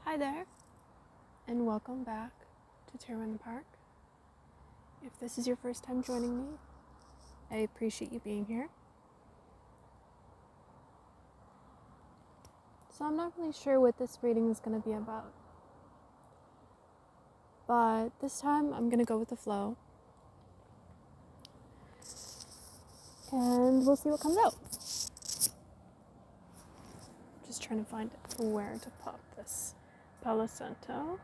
Hi there, and welcome back to Tarot in the Park. If this is your first time joining me, I appreciate you being here. So I'm not really sure what this reading is going to be about, but this time I'm going to go with the flow, and we'll see what comes out. Just trying to find where to pop this Palo Santo.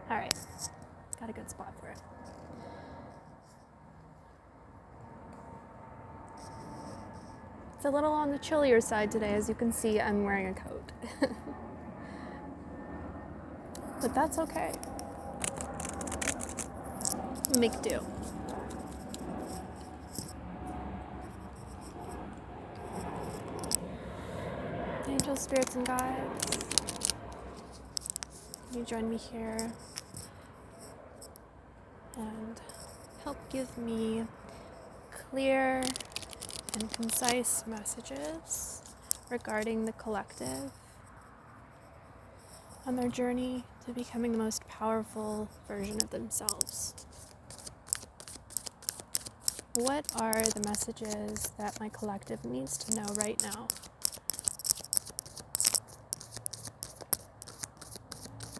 Alright, got a good spot for it. It's a little on the chillier side today. As you can see, I'm wearing a coat. But that's okay. Make do. Angels, spirits, and guides, can you join me here and help give me clear and concise messages regarding the collective on their journey to becoming the most powerful version of themselves. What are the messages that my collective needs to know right now?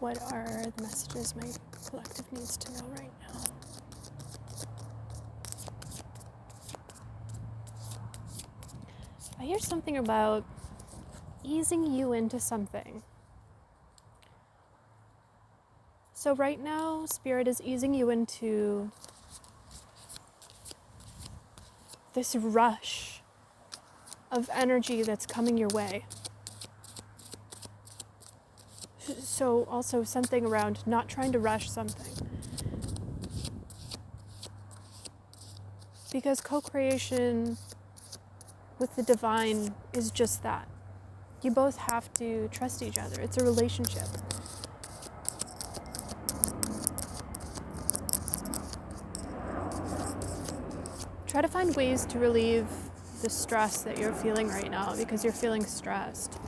What are the messages my collective needs to know right now? I hear something about easing you into something. So right now, Spirit is easing you into this rush of energy that's coming your way. So also something around not trying to rush something. Because co-creation with the divine is just that. You both have to trust each other. It's a relationship. Try to find ways to relieve the stress that you're feeling right now because you're feeling stressed.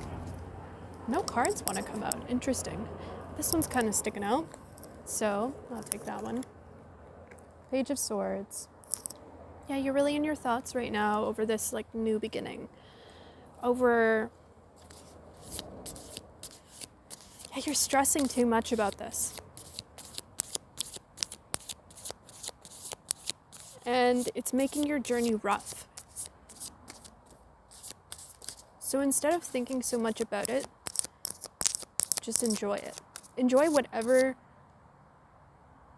No cards want to come out. Interesting. This one's kind of sticking out, so I'll take that one. Page of Swords. Yeah, you're really in your thoughts right now over this new beginning. Yeah, you're stressing too much about this. And it's making your journey rough. So instead of thinking so much about it, just enjoy it. Enjoy whatever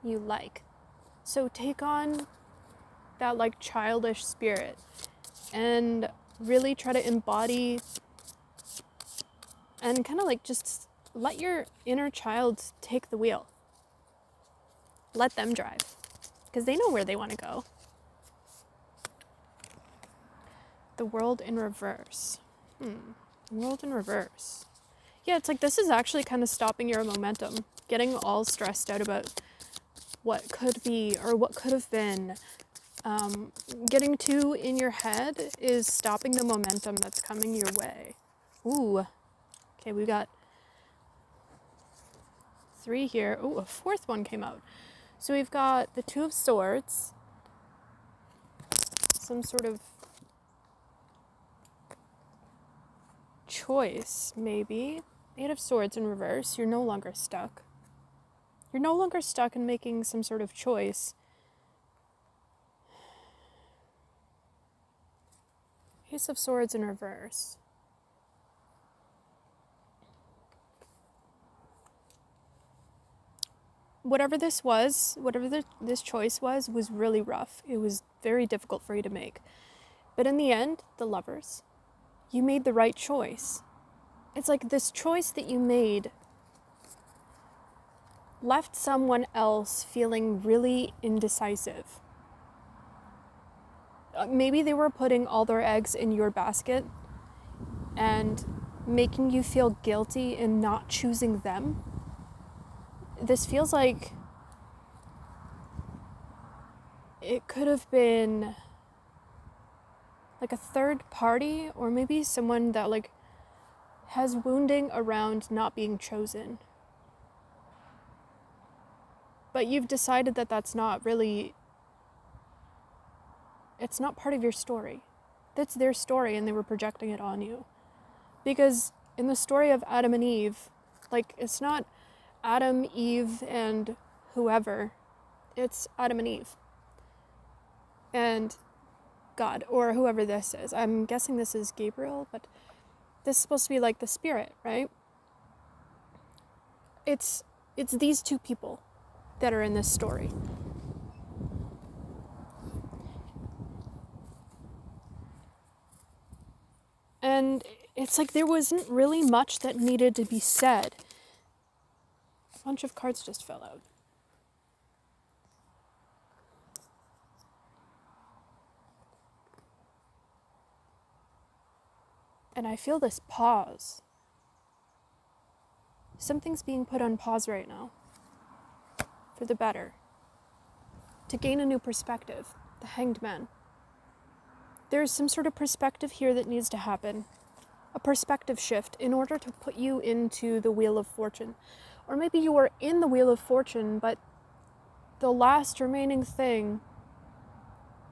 you like. So take on that childish spirit and really try to embody and kind of just let your inner child take the wheel. Let them drive because they know where they want to go. The World in Reverse. World in Reverse. Yeah, it's this is actually kind of stopping your momentum. Getting all stressed out about what could be or what could have been. Getting too in your head is stopping the momentum that's coming your way. Ooh. Okay, we got 3 here. Ooh, a 4th one came out. So we've got the 2 of Swords. Some sort of choice, maybe. 8 of Swords in reverse. You're no longer stuck. You're no longer stuck in making some sort of choice. Ace of Swords in reverse. Whatever this was, this choice was really rough. It was very difficult for you to make. But in the end, the Lovers, you made the right choice. It's this choice that you made left someone else feeling really indecisive. Maybe they were putting all their eggs in your basket and making you feel guilty in not choosing them. This feels like it could have been a third party, or maybe someone that has wounding around not being chosen. But you've decided that that's not really, it's not part of your story. That's their story and they were projecting it on you. Because in the story of Adam and Eve, like, it's not Adam, Eve, and whoever. It's Adam and Eve. And God, or whoever this is. I'm guessing this is Gabriel, but this is supposed to be like the spirit, right? It's these two people that are in this story. And it's like there wasn't really much that needed to be said. A bunch of cards just fell out. And I feel this pause. Something's being put on pause right now. For the better. To gain a new perspective. The Hanged Man. There's some sort of perspective here that needs to happen. A perspective shift in order to put you into the Wheel of Fortune. Or maybe you are in the Wheel of Fortune, but the last remaining thing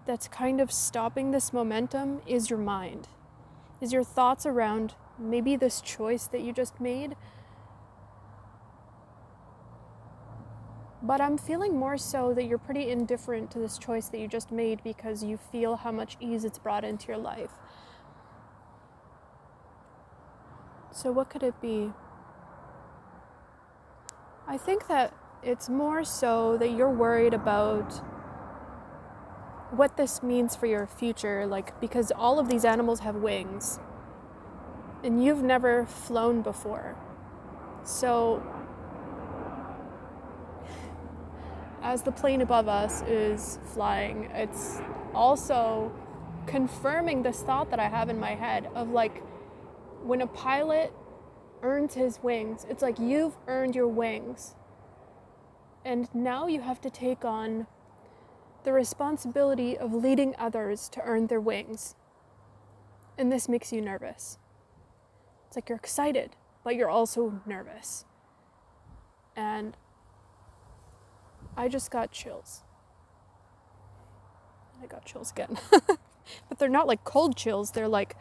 that's kind of stopping this momentum is your mind. Is your thoughts around maybe this choice that you just made. But I'm feeling more so that you're pretty indifferent to this choice that you just made because you feel how much ease it's brought into your life. So what could it be? I think that it's more so that you're worried about what this means for your future, like, because all of these animals have wings and you've never flown before. So as the plane above us is flying, it's also confirming this thought that I have in my head of, like, when a pilot earns his wings, it's like you've earned your wings. And now you have to take on the responsibility of leading others to earn their wings. And this makes you nervous. It's like you're excited, but you're also nervous. And I just got chills. I got chills again. But they're not like cold chills. They're like,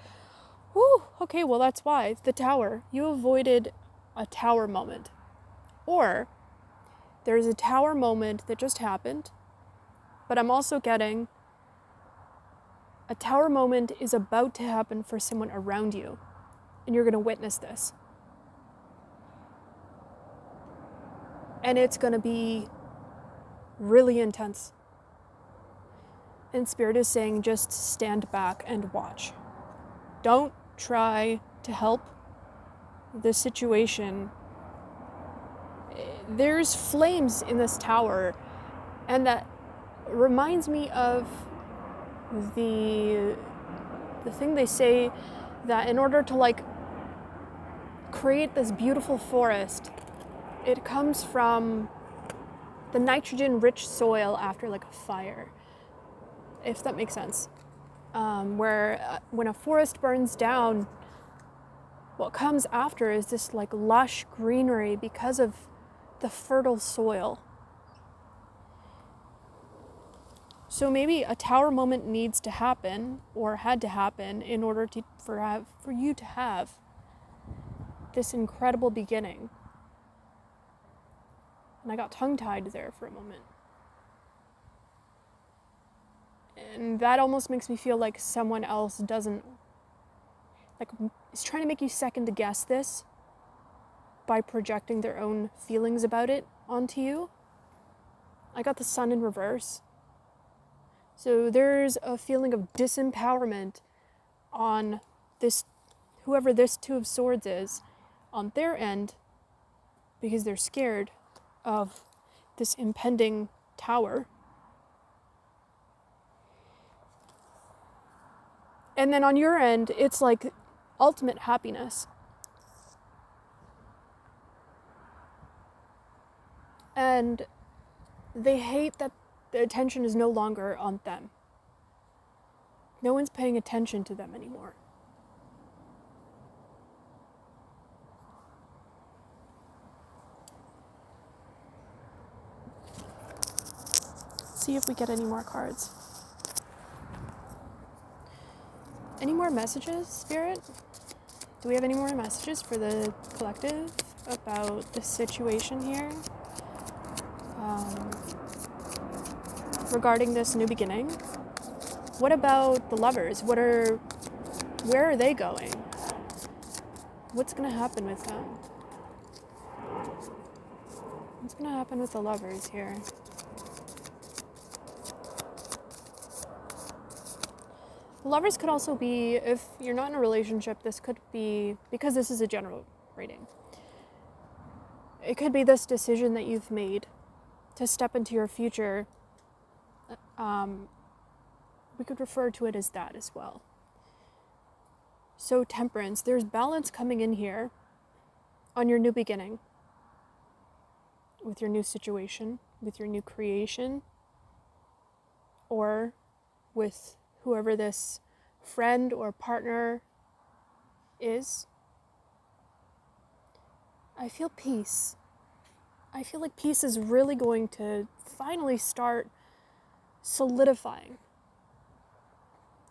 whew, okay, well that's why. The tower. You avoided a tower moment. Or there's a tower moment that just happened, but I'm also getting a tower moment is about to happen for someone around you, and you're going to witness this. And it's going to be really intense. And Spirit is saying, just stand back and watch. Don't try to help the situation. There's flames in this tower, and that reminds me of the thing they say that in order to, like, create this beautiful forest, it comes from the nitrogen-rich soil after, like, a fire, if that makes sense. Where when a forest burns down, what comes after is this, like, lush greenery because of the fertile soil. So maybe a tower moment needs to happen, or had to happen, in order for you to have this incredible beginning. And I got tongue-tied there for a moment. And that almost makes me feel like someone else doesn't, like, is trying to make you second guess this by projecting their own feelings about it onto you. I got the Sun in reverse. So there's a feeling of disempowerment on this, whoever this Two of Swords is, on their end, because they're scared of this impending tower. And then on your end, it's like ultimate happiness. And they hate that the attention is no longer on them. No one's paying attention to them anymore. see if we get any more cards. Any more messages, Spirit? Do we have any more messages for the collective about the situation here? Regarding this new beginning? What about the lovers? Where are they going? What's going to happen with them? What's going to happen with the lovers here? The lovers could also be, if you're not in a relationship, this could be, because this is a general reading, it could be this decision that you've made to step into your future. We could refer to it as that as well. So temperance, there's balance coming in here on your new beginning, with your new situation, with your new creation, or with whoever this friend or partner is. I feel peace. I feel like peace is really going to finally start solidifying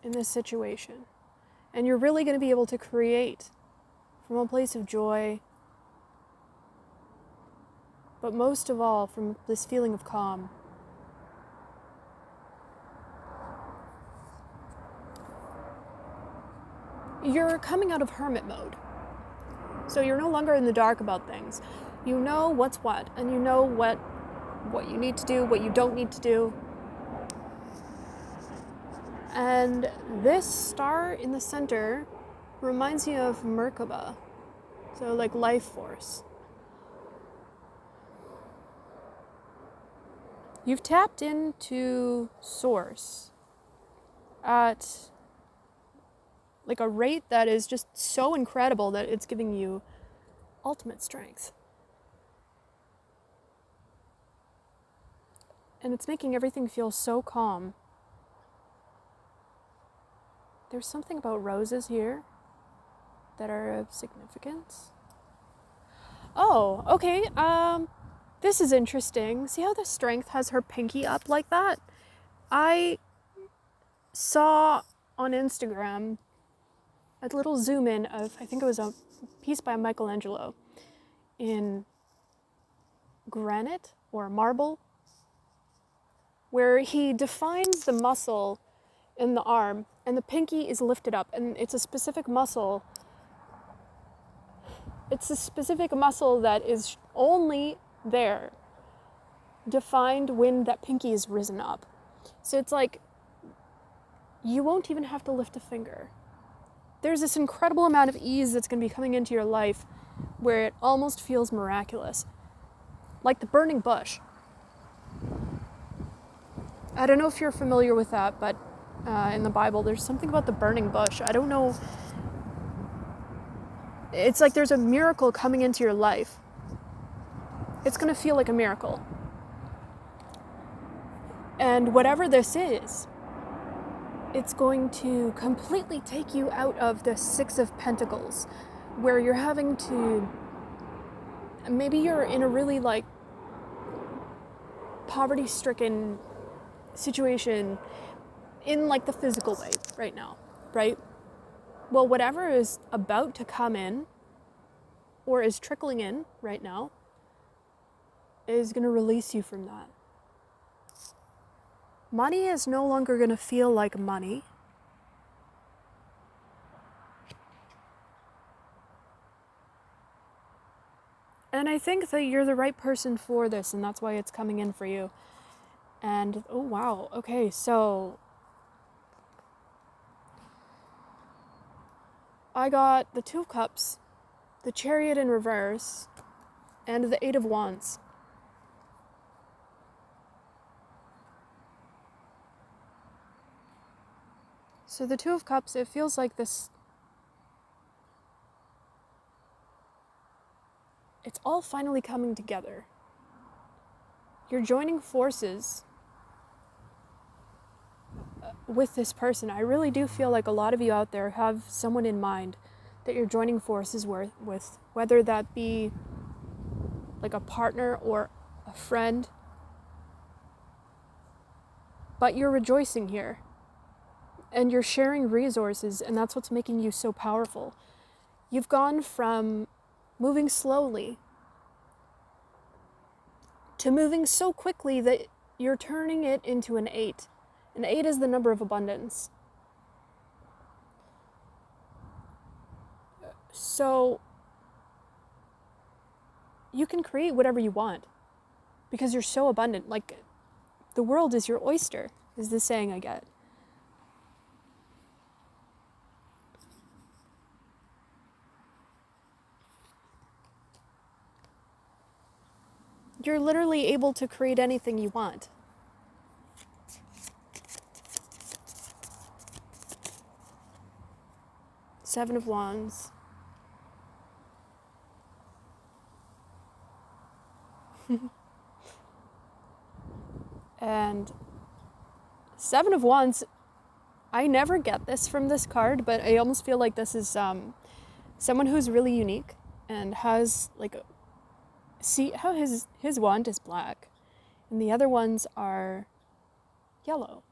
in this situation. And you're really going to be able to create from a place of joy, but most of all from this feeling of calm. You're coming out of hermit mode. So you're no longer in the dark about things. You know what's what, and you know what you need to do, what you don't need to do. And this star in the center reminds me of Merkaba, so like life force. You've tapped into source at like a rate that is just so incredible that it's giving you ultimate strength. And it's making everything feel so calm. There's something about roses here that are of significance. Oh, okay. This is interesting. See how the strength has her pinky up like that? I saw on Instagram a little zoom in of, I think it was a piece by Michelangelo in granite or marble, where he defines the muscle in the arm and the pinky is lifted up, and it's a specific muscle. It's a specific muscle that is only there, defined when that pinky is risen up. So it's like, you won't even have to lift a finger. There's this incredible amount of ease that's going to be coming into your life where it almost feels miraculous. Like the burning bush. I don't know if you're familiar with that, but in the Bible, there's something about the burning bush. I don't know. It's like there's a miracle coming into your life. It's going to feel like a miracle. And whatever this is, it's going to completely take you out of the Six of Pentacles, where you're having to, maybe you're in a really like poverty-stricken situation in like the physical way right now, right? Well, whatever is about to come in or is trickling in right now is going to release you from that. Money is no longer going to feel like money. And I think that you're the right person for this, and that's why it's coming in for you. And, oh wow, okay, so I got the Two of Cups, the Chariot in reverse, and the Eight of Wands. So the Two of Cups, it feels like this, it's all finally coming together. You're joining forces with this person. I really do feel like a lot of you out there have someone in mind that you're joining forces with, whether that be like a partner or a friend. but you're rejoicing here. And you're sharing resources, and that's what's making you so powerful. You've gone from moving slowly to moving so quickly that you're turning it into an 8. An 8 is the number of abundance. So you can create whatever you want because you're so abundant. Like, the world is your oyster, is the saying I get. You're literally able to create anything you want. Seven of Wands. And Seven of Wands, I never get this from this card, but I almost feel like this is someone who's really unique and has like see how his wand is black and the other ones are yellow.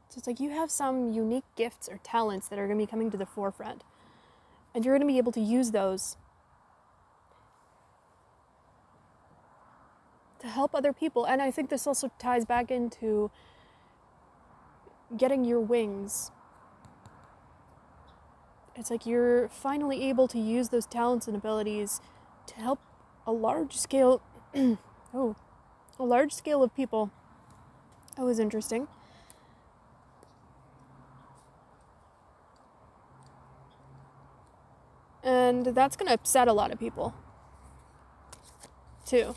So it's like you have some unique gifts or talents that are going to be coming to the forefront, and you're going to be able to use those to help other people. And I think this also ties back into getting your wings. It's like you're finally able to use those talents and abilities to help a large scale a large scale of people. That was interesting. And that's going to upset a lot of people too.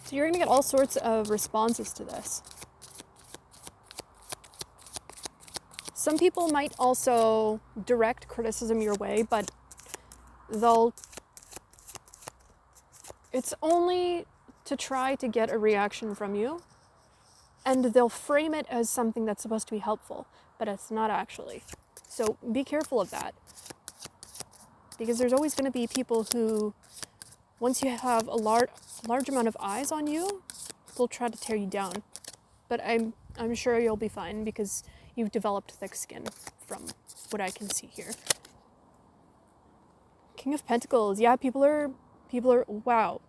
So you're going to get all sorts of responses to this. Some people might also direct criticism your way, but it's only to try to get a reaction from you, and they'll frame it as something that's supposed to be helpful, but it's not actually. So be careful of that, because there's always going to be people who, once you have a large amount of eyes on you, they'll try to tear you down. But I'm sure you'll be fine because you've developed thick skin from what I can see here. King of Pentacles. Yeah, people are, wow.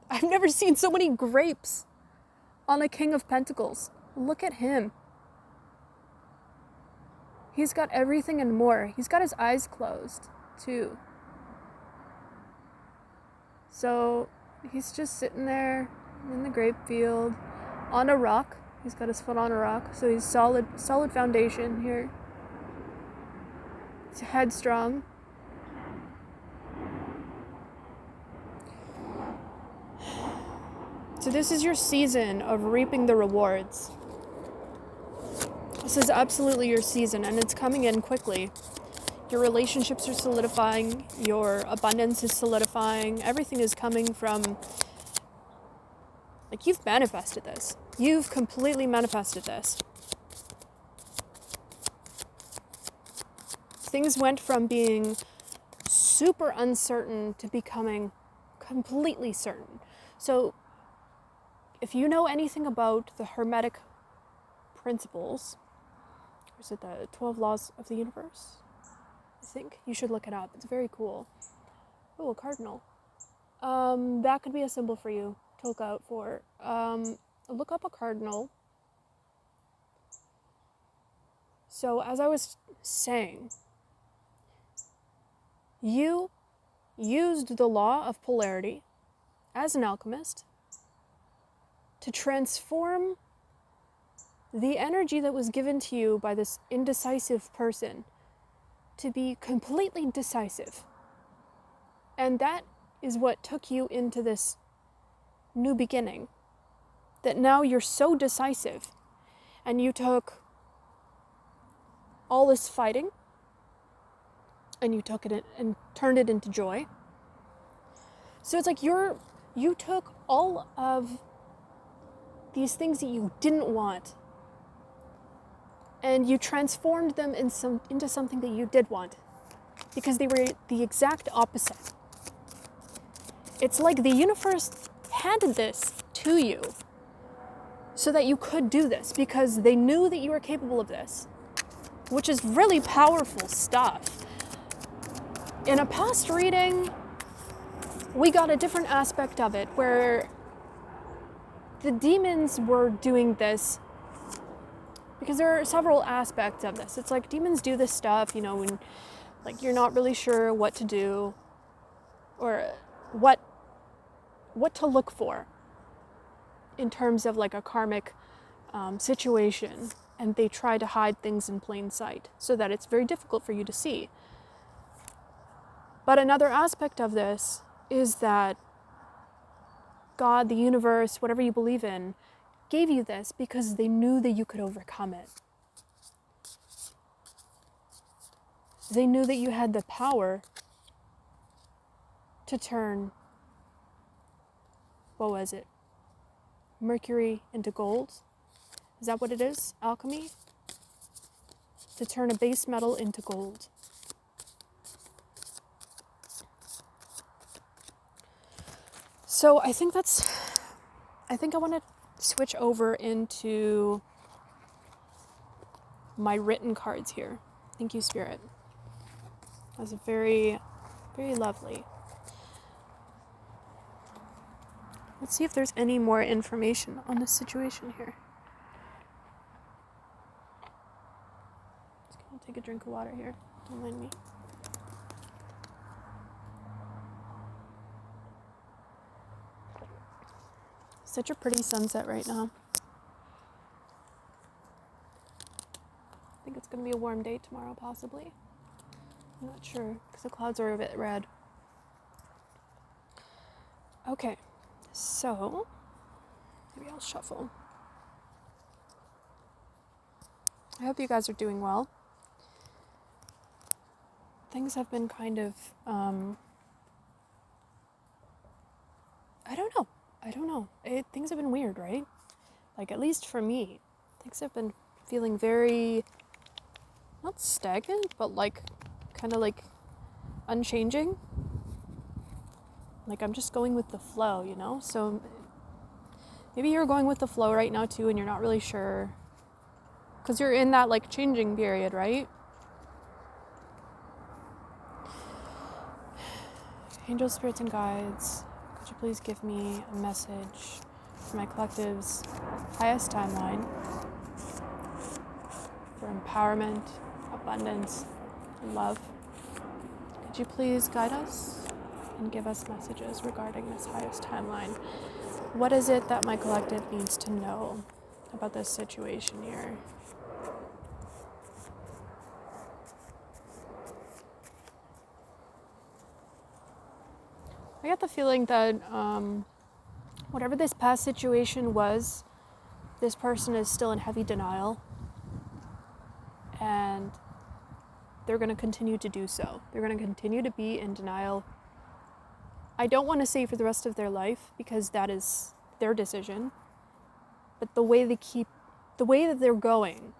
I've never seen so many grapes on a King of Pentacles. Look at him. He's got everything and more. He's got his eyes closed, too. So he's just sitting there in the grape field on a rock. He's got his foot on a rock, so he's solid foundation here. He's headstrong. So this is your season of reaping the rewards. This is absolutely your season, and it's coming in quickly. Your relationships are solidifying, your abundance is solidifying, everything is coming from, like, you've manifested this. You've completely manifested this. Things went from being super uncertain to becoming completely certain. So if you know anything about the Hermetic principles, or is it the 12 laws of the universe? I think you should look it up. It's very cool. Oh, a cardinal. That could be a symbol for you to look out for. Look up a cardinal. So as I was saying, you used the law of polarity as an alchemist to transform the energy that was given to you by this indecisive person to be completely decisive. And that is what took you into this new beginning. That now you're so decisive, and you took all this fighting and you took it and turned it into joy. So it's like you took all of these things that you didn't want and you transformed them into something that you did want, because they were the exact opposite. It's like the universe handed this to you so that you could do this, because they knew that you were capable of this, which is really powerful stuff. In a past reading, we got a different aspect of it where the demons were doing this because there are several aspects of this. It's like demons do this stuff, when like you're not really sure what to do or what to look for in terms of like a karmic situation, and they try to hide things in plain sight so that it's very difficult for you to see. But another aspect of this is that God, the universe, whatever you believe in, gave you this because they knew that you could overcome it. They knew that you had the power to turn, what was it? Mercury into gold? Is that what it is? Alchemy? To turn a base metal into gold. So I think I want to switch over into my written cards here. Thank you, Spirit. That was very, very lovely. Let's see if there's any more information on this situation here. Just gonna take a drink of water here. Don't mind me. Such a pretty sunset right now. I think it's going to be a warm day tomorrow, possibly. I'm not sure, because the clouds are a bit red. Okay, so maybe I'll shuffle. I hope you guys are doing well. Things have been kind of, I don't know. Things have been weird, right? Like, at least for me, things have been feeling very, not stagnant, but like, kind of like unchanging. Like, I'm just going with the flow, So maybe you're going with the flow right now too, and you're not really sure. Because you're in that like changing period, right? Angels, spirits, and guides, could you please give me a message for my collective's highest timeline for empowerment, abundance, and love? Could you please guide us and give us messages regarding this highest timeline? What is it that my collective needs to know about this situation here? I got the feeling that whatever this past situation was, this person is still in heavy denial, and they're going to continue to do so. They're going to continue to be in denial. I don't want to say for the rest of their life, because that is their decision, but the way that they're going,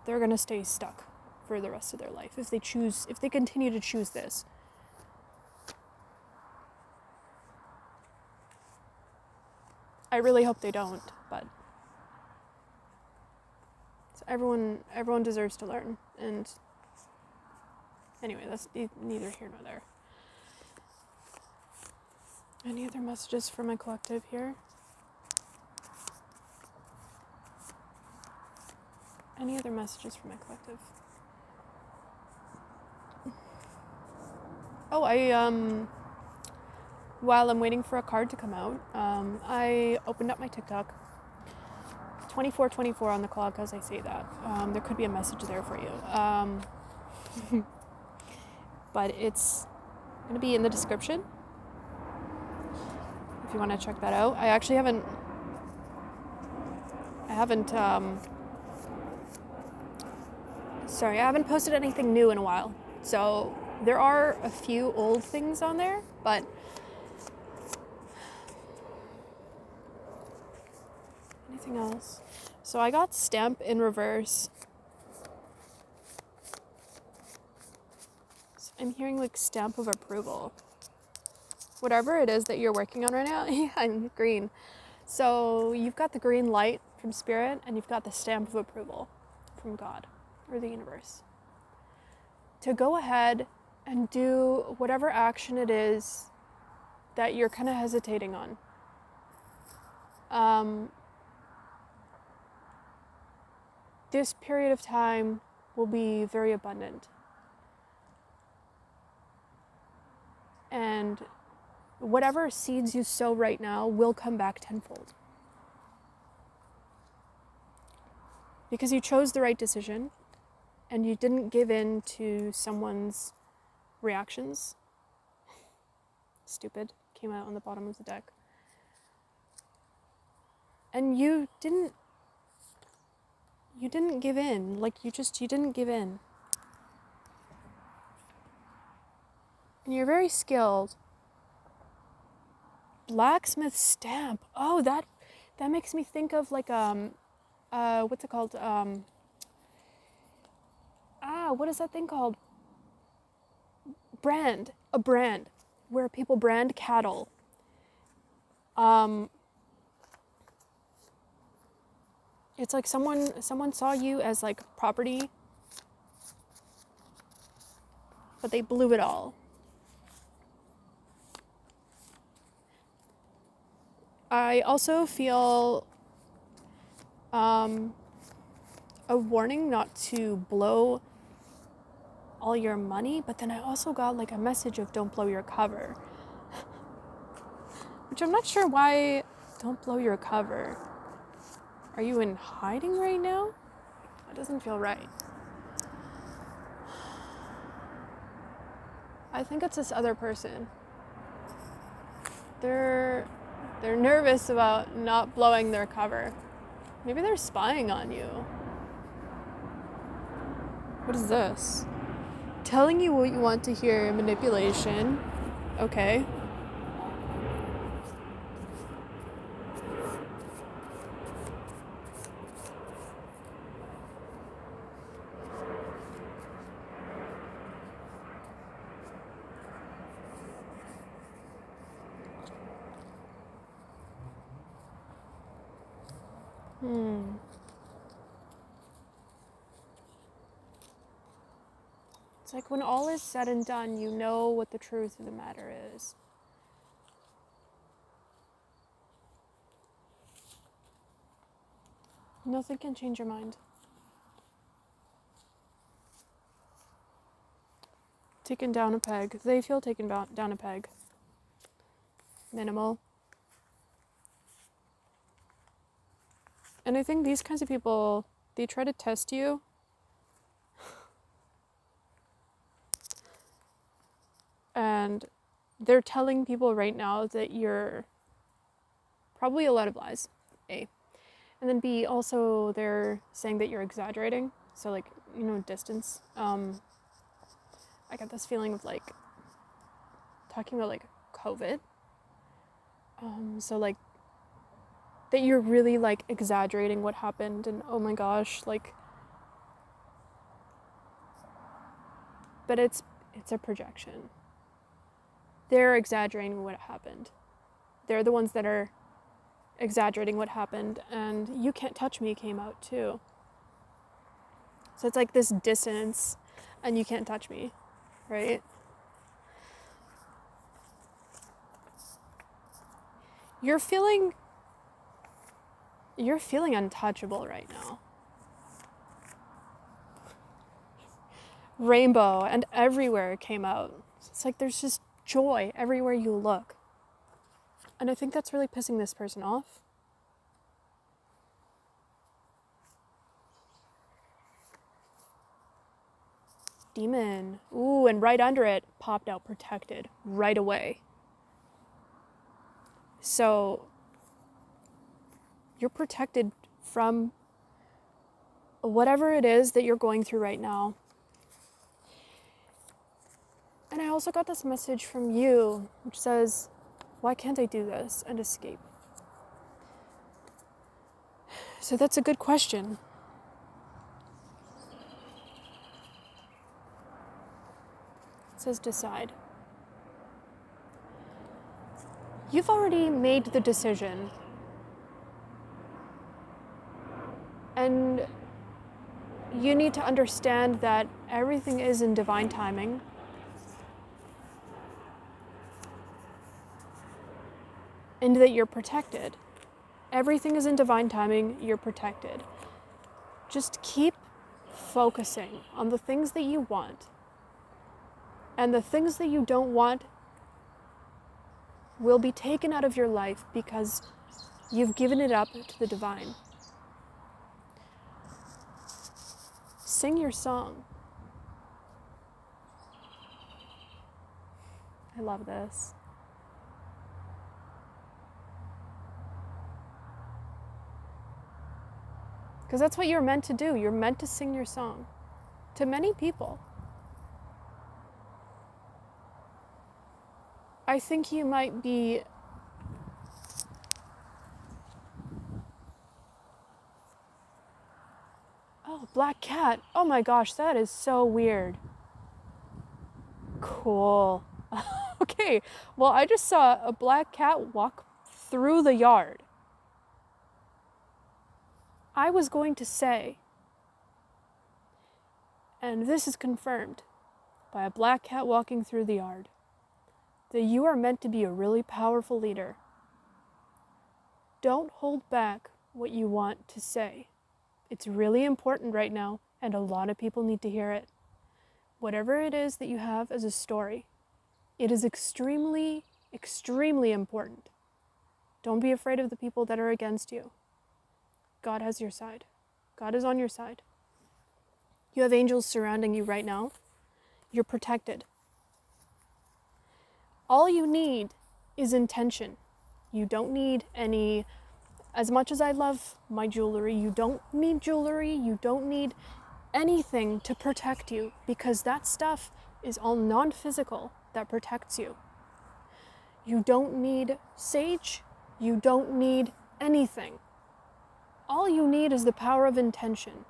they're going to stay stuck for the rest of their life if they continue to choose this. I really hope they don't, but everyone deserves to learn. And anyway, that's neither here nor there. Any other messages for my collective here? Any other messages for my collective? Oh, while I'm waiting for a card to come out, I opened up my TikTok. 24:24 on the clock as I say that. There could be a message there for you. But it's going to be in the description if you want to check that out. I actually haven't posted anything new in a while. So there are a few old things on there, but anything else? So I got stamp in reverse. So I'm hearing like stamp of approval. Whatever it is that you're working on right now, yeah, I'm green. So you've got the green light from Spirit, and you've got the stamp of approval from God or the universe to go ahead and do whatever action it is that you're kind of hesitating on. This period of time will be very abundant. And whatever seeds you sow right now will come back tenfold. Because you chose the right decision and you didn't give in to someone's reactions. Stupid came out on the bottom of the deck. And you didn't give in. Like you didn't give in. And you're very skilled. Blacksmith stamp. Oh, that makes me think of like what's it called? What is that thing called? Brand. A brand where people brand cattle. It's like someone saw you as like property, but they blew it all. I also feel a warning not to blow all your money, but then I also got like a message of don't blow your cover. Which I'm not sure why don't blow your cover. Are you in hiding right now? That doesn't feel right. I think it's this other person. They're nervous about not blowing their cover. Maybe they're spying on you. What is this? Telling you what you want to hear, manipulation. Okay. It's like when all is said and done, you know what the truth of the matter is. Nothing can change your mind. Taken down a peg. They feel taken down a peg. Minimal. And I think these kinds of people, they try to test you. And they're telling people right now that you're probably a lot of lies, A. And then B, also they're saying that you're exaggerating. So like, distance. I got this feeling of like talking about like COVID. So like that you're really like exaggerating what happened and oh my gosh, like, but it's a projection. They're exaggerating what happened. They're the ones that are exaggerating what happened, and you can't touch me came out too. So it's like this dissonance, and you can't touch me, right? You're feeling untouchable right now. Rainbow and everywhere came out. It's like there's just joy everywhere you look. And I think that's really pissing this person off. Demon. Ooh, and right under it popped out protected right away. So you're protected from whatever it is that you're going through right now. And I also got this message from you, which says, why can't I do this and escape? So that's a good question. It says decide. You've already made the decision You need to understand that everything is in divine timing. And that you're protected. Everything is in divine timing, you're protected. Just keep focusing on the things that you want. And the things that you don't want will be taken out of your life because you've given it up to the divine. Sing your song. I love this. Because that's what you're meant to do. You're meant to sing your song to many people. I think you might be oh, black cat. Oh my gosh, that is so weird. Cool. Okay, well, I just saw a black cat walk through the yard. I was going to say, and this is confirmed by a black cat walking through the yard, that you are meant to be a really powerful leader. Don't hold back what you want to say. It's really important right now, and a lot of people need to hear it. Whatever it is that you have as a story, it is extremely, extremely important. Don't be afraid of the people that are against you. God has your side. God is on your side. You have angels surrounding you right now. You're protected. All you need is intention. You don't need any, as much as I love my jewelry, you don't need jewelry, you don't need anything to protect you, because that stuff is all non-physical that protects you. You don't need sage, you don't need anything. All you need is the power of intention.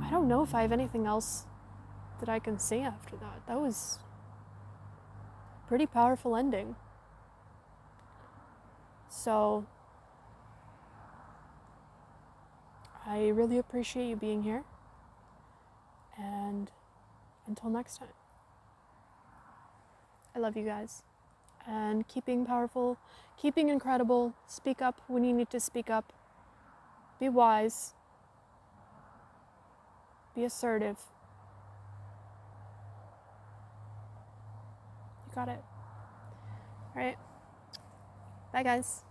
I don't know if I have anything else that I can say after that. That was a pretty powerful ending. So, I really appreciate you being here. And until next time. I love you guys. And keep being powerful, keep being incredible, speak up when you need to speak up, be wise, be assertive. You got it. All right. Bye, guys.